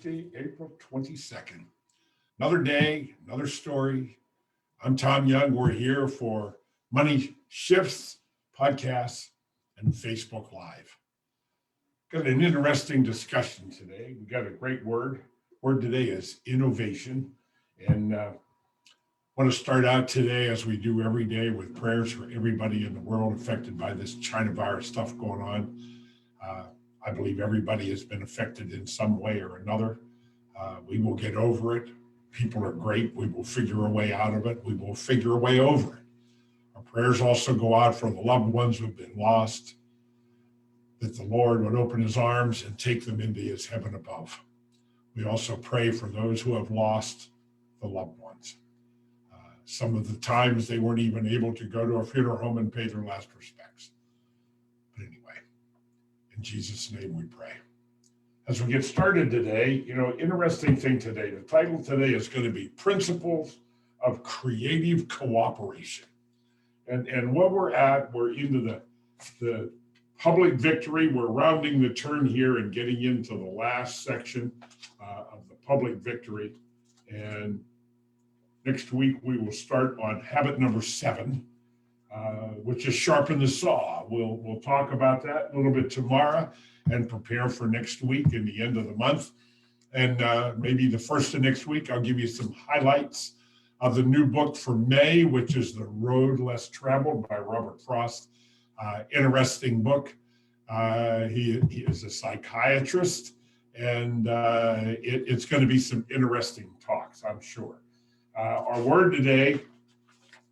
Tuesday, April 22nd. Another day, another story. I'm Tom Young. We're here for Money Shifts podcasts and Facebook Live. Got an interesting discussion today. We got a great word. Word today is innovation. And want to start out today, as we do every day, with prayers for everybody in the world affected by this China virus stuff going on. I believe everybody has been affected in some way or another. We will get over it. People are great. We will figure a way out of it. We will figure a way over it. Our prayers also go out for the loved ones who've been lost, that the Lord would open his arms and take them into his heaven above. We also pray for those who have lost the loved ones. Some of the times they weren't even able to go to a funeral home and pay their last respects. But anyway, in Jesus' name we pray. As we get started today, interesting thing today, the title today is going to be Principles of Creative Cooperation. And what we're into the public victory. We're rounding the turn here and getting into the last section of the public victory. And next week, we will start on habit number 7, which is sharpen the saw. We'll talk about that a little bit tomorrow and prepare for next week and the end of the month. And maybe the first of next week, I'll give you some highlights of the new book for May, which is The Road Less Traveled by Robert Frost. Interesting book. He is a psychiatrist, and it's going to be some interesting talks, I'm sure. Our word today,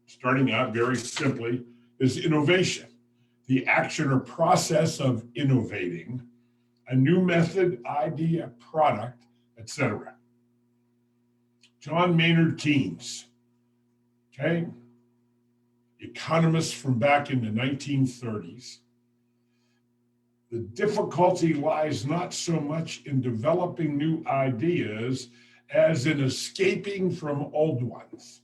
starting out very simply, is innovation, the action or process of innovating, a new method, idea, product, etc. John Maynard Keynes, economist from back in the 1930s. The difficulty lies not so much in developing new ideas as in escaping from old ones.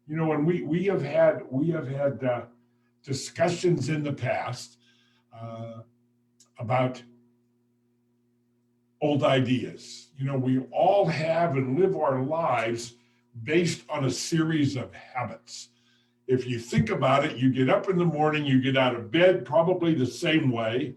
And we have had discussions in the past about old ideas. We all have and live our lives based on a series of habits. If you think about it, you get up in the morning, you get out of bed probably the same way.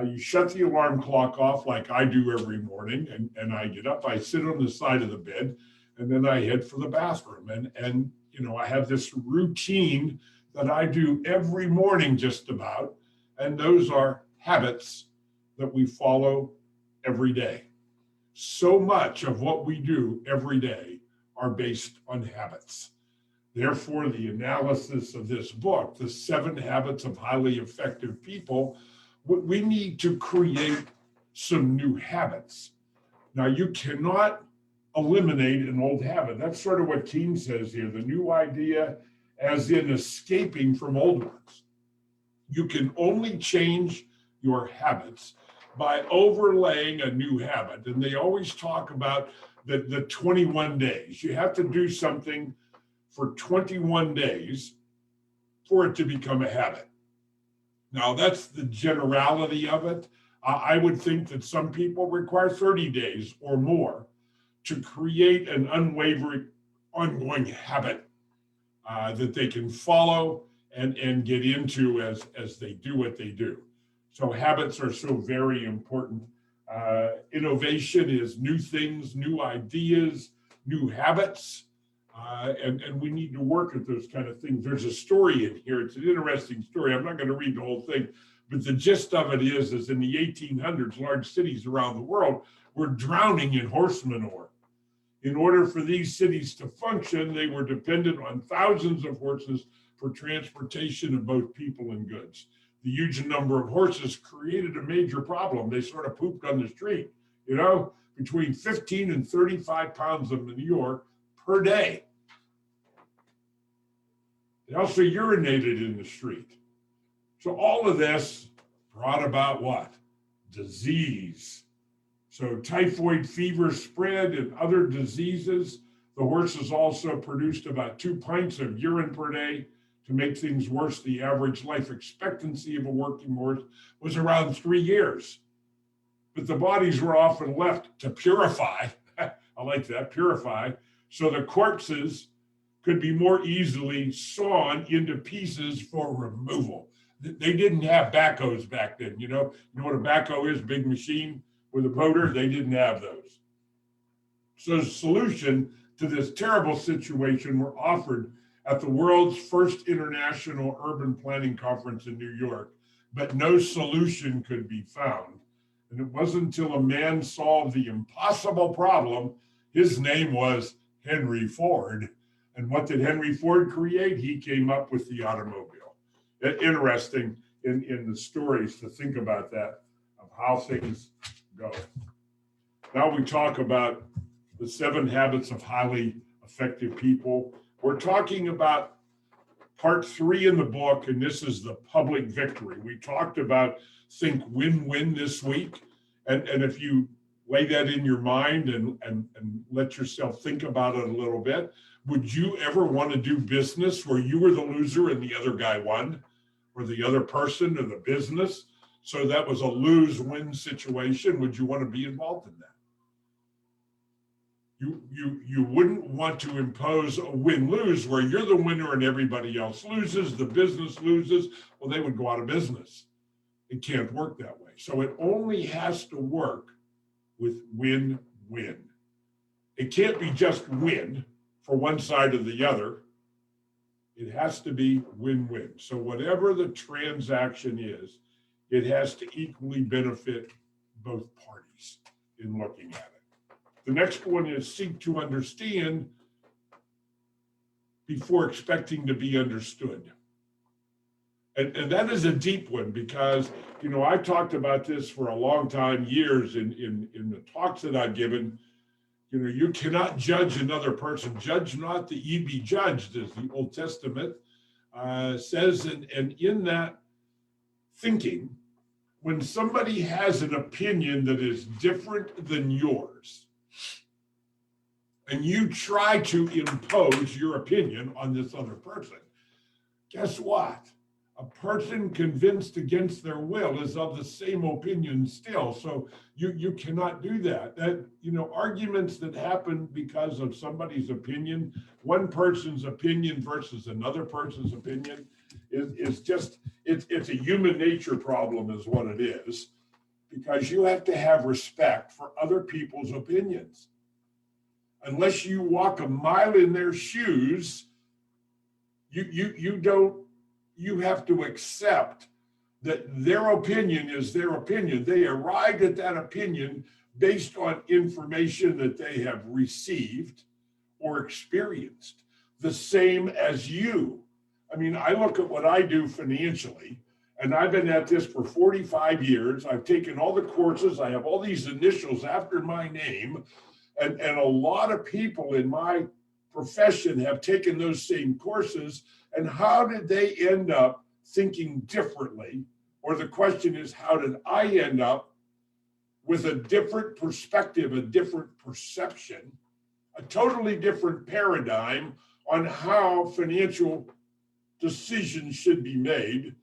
You shut the alarm clock off like I do every morning, and I get up, I sit on the side of the bed, and then I head for the bathroom. And I have this routine that I do every morning just about, and those are habits that we follow every day. So much of what we do every day are based on habits. Therefore, the analysis of this book, The 7 Habits of Highly Effective People, we need to create some new habits. Now, you cannot eliminate an old habit. That's sort of what Keynes says here, the new idea as in escaping from old ones. You can only change your habits by overlaying a new habit. And they always talk about the 21 days. You have to do something for 21 days for it to become a habit. Now, that's the generality of it. I would think that some people require 30 days or more to create an unwavering, ongoing habit that they can follow and get into as they do what they do. So habits are so very important. Innovation is new things, new ideas, new habits. And we need to work at those kind of things. There's a story in here. It's an interesting story. I'm not going to read the whole thing, but the gist of it is in the 1800s, large cities around the world were drowning in horse manure. In order for these cities to function, they were dependent on thousands of horses for transportation of both people and goods. The huge number of horses created a major problem. They sort of pooped on the street, between 15 and 35 pounds of manure per day. They also urinated in the street. So all of this brought about what? Disease. So typhoid fever spread and other diseases. The horses also produced about 2 pints of urine per day. To make things worse, the average life expectancy of a working horse was around 3 years. but the bodies were often left to purify. I like that, purify, so the corpses could be more easily sawn into pieces for removal. They didn't have backhoes back then. You know what a backhoe is? Big machine with a motor. They didn't have those. So the solution to this terrible situation were offered at the world's first international urban planning conference in New York, but no solution could be found. And it wasn't until a man solved the impossible problem. His name was Henry Ford. And what did Henry Ford create? He came up with the automobile. Interesting in the stories to think about that, of how things go. Now we talk about the 7 habits of highly effective people. We're talking about part 3 in the book, and this is the public victory. We talked about think win-win this week. And if you lay that in your mind and let yourself think about it a little bit, would you ever want to do business where you were the loser and the other guy won, or the other person or the business? So that was a lose-win situation. Would you want to be involved in that? You wouldn't want to impose a win-lose where you're the winner and everybody else loses, the business loses. Well, they would go out of business. It can't work that way. So it only has to work with win-win. It can't be just win for one side or the other. It has to be win-win. So whatever the transaction is, it has to equally benefit both parties in looking at it. The next one is seek to understand before expecting to be understood. And that is a deep one because, I talked about this for a long time, years in the talks that I've given. You cannot judge another person. Judge not that ye be judged, as the Old Testament says. And in that thinking, when somebody has an opinion that is different than yours, and you try to impose your opinion on this other person, guess what? A person convinced against their will is of the same opinion still. So you cannot do that. Arguments that happen because of somebody's opinion, one person's opinion versus another person's opinion, is just, it's a human nature problem is what it is, because you have to have respect for other people's opinions. Unless you walk a mile in their shoes, you have to accept that their opinion is their opinion. They arrived at that opinion based on information that they have received or experienced, the same as you. I mean, I look at what I do financially, and I've been at this for 45 years. I've taken all the courses. I have all these initials after my name. And a lot of people in my profession have taken those same courses. And how did they end up thinking differently? Or the question is, how did I end up with a different perspective, a different perception, a totally different paradigm on how financial decisions should be made?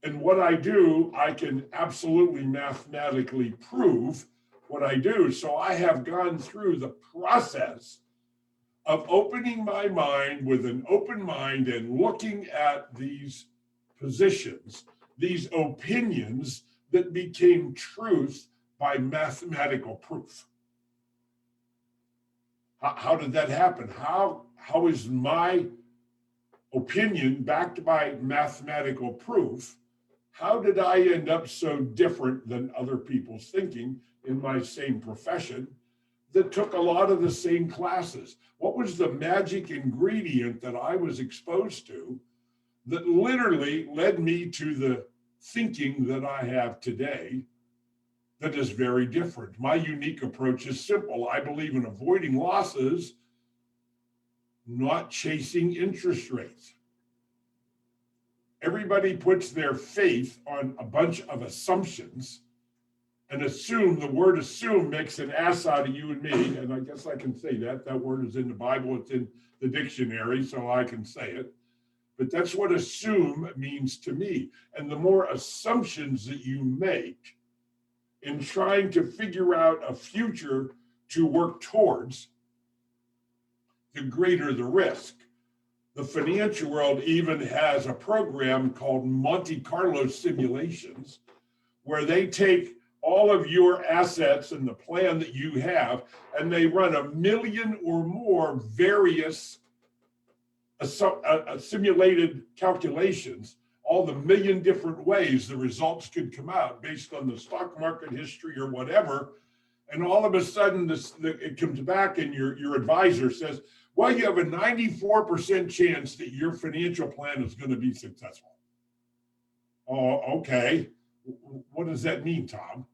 And what I do, I can absolutely mathematically prove what I do. So I have gone through the process of opening my mind with an open mind and looking at these positions, these opinions that became truth by mathematical proof. How did that happen? How is my opinion backed by mathematical proof? How did I end up so different than other people's thinking in my same profession that took a lot of the same classes? What was the magic ingredient that I was exposed to that literally led me to the thinking that I have today that is very different? My unique approach is simple. I believe in avoiding losses, not chasing interest rates. Everybody puts their faith on a bunch of assumptions and assume. The word assume makes an ass out of you and me. And I guess I can say that. That word is in the Bible. It's in the dictionary, so I can say it. But that's what assume means to me. And the more assumptions that you make, in trying to figure out a future to work towards, the greater the risk. The financial world even has a program called Monte Carlo simulations, where they take all of your assets and the plan that you have, and they run 1 million or more various simulated calculations, all the million different ways the results could come out based on the stock market history or whatever. And all of a sudden, it comes back and your advisor says, well, you have a 94% chance that your financial plan is going to be successful. Oh, okay. What does that mean, Tom?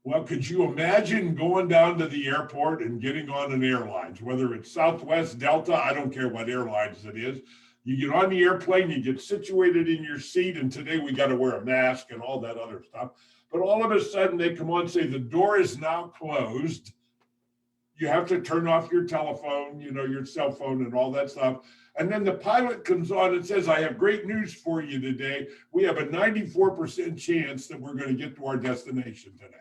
Well, could you imagine going down to the airport and getting on an airline, whether it's Southwest, Delta, I don't care what airlines it is. You get on the airplane, you get situated in your seat, and today we got to wear a mask and all that other stuff. But all of a sudden they come on and say, the door is now closed. You have to turn off your telephone, your cell phone and all that stuff. And then the pilot comes on and says, I have great news for you today. We have a 94% chance that we're going to get to our destination today.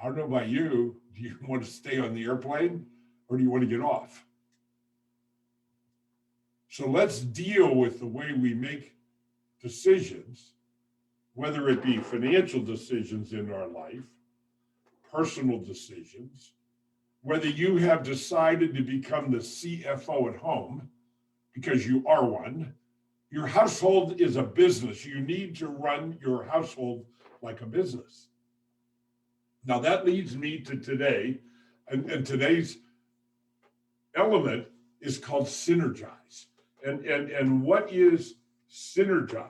I don't know about you. Do you want to stay on the airplane or do you want to get off? So let's deal with the way we make decisions, whether it be financial decisions in our life, personal decisions, whether you have decided to become the CFO at home because you are one. Your household is a business. You need to run your household like a business. Now that leads me to today, and today's element is called Synergize. And what is Synergize?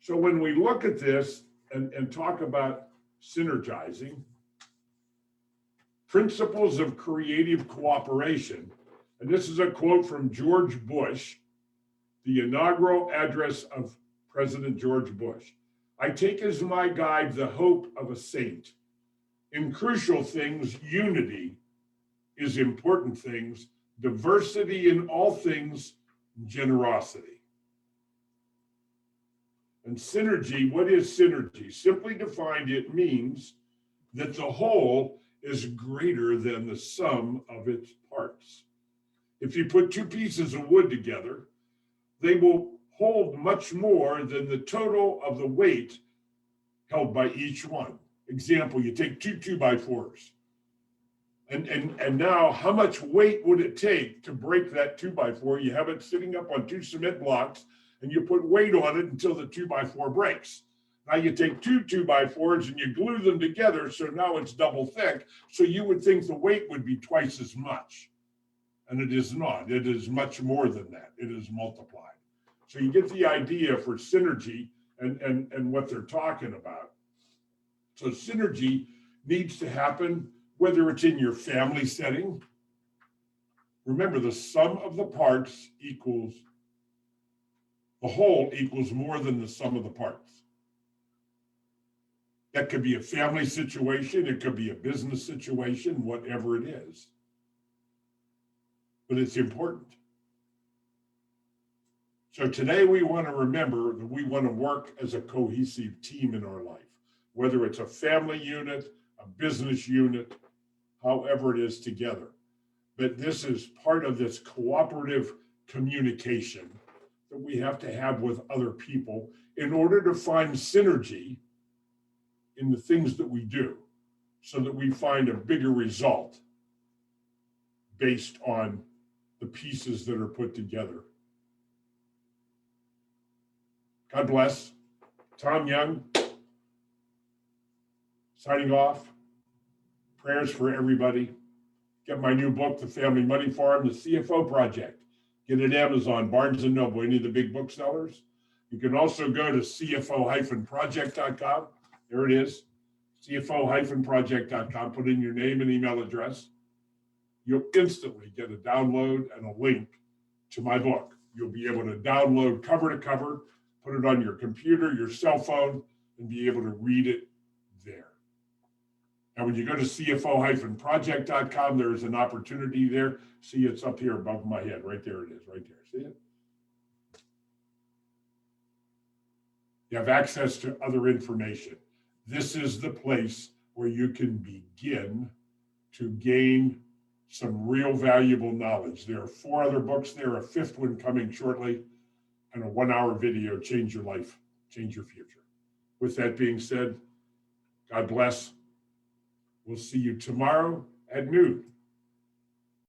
So when we look at this and talk about synergizing, principles of creative cooperation, and this is a quote from George Bush, the inaugural address of President George Bush. I take as my guide the hope of a saint. In crucial things, unity is important things, diversity in all things, generosity. And synergy, what is synergy? Simply defined, it means that the whole is greater than the sum of its parts. If you put two pieces of wood together, they will hold much more than the total of the weight held by each one. Example, you take two 2x4s. And now how much weight would it take to break that 2x4? You have it sitting up on two cement blocks and you put weight on it until the 2x4 breaks. Now you take two 2x4s and you glue them together, so now it's double thick. So you would think the weight would be twice as much. And it is not. It is much more than that. It is multiplied. So you get the idea for synergy and what they're talking about. So synergy needs to happen, whether it's in your family setting. Remember, the sum of the parts equals, the whole equals more than the sum of the parts. That could be a family situation, it could be a business situation, whatever it is. But it's important. So today we want to remember that we want to work as a cohesive team in our life, whether it's a family unit, a business unit, however it is together. But this is part of this cooperative communication that we have to have with other people in order to find synergy in the things that we do, so that we find a bigger result based on the pieces that are put together. God bless. Tom Young, signing off. Prayers for everybody. Get my new book, The Family Money Farm, The CFO Project. Get it at Amazon, Barnes & Noble, any of the big booksellers. You can also go to cfo-project.com. There it is, cfo-project.com. Put in your name and email address. You'll instantly get a download and a link to my book. You'll be able to download cover to cover, put it on your computer, your cell phone, and be able to read it there. And when you go to cfo-project.com, there's an opportunity there. See, it's up here above my head. Right there it is, right there. See it? You have access to other information. This is the place where you can begin to gain some real valuable knowledge. There are 4 other books there, a 5th one coming shortly, and a 1-hour video, Change Your Life, Change Your Future. With that being said, God bless. We'll see you tomorrow at noon.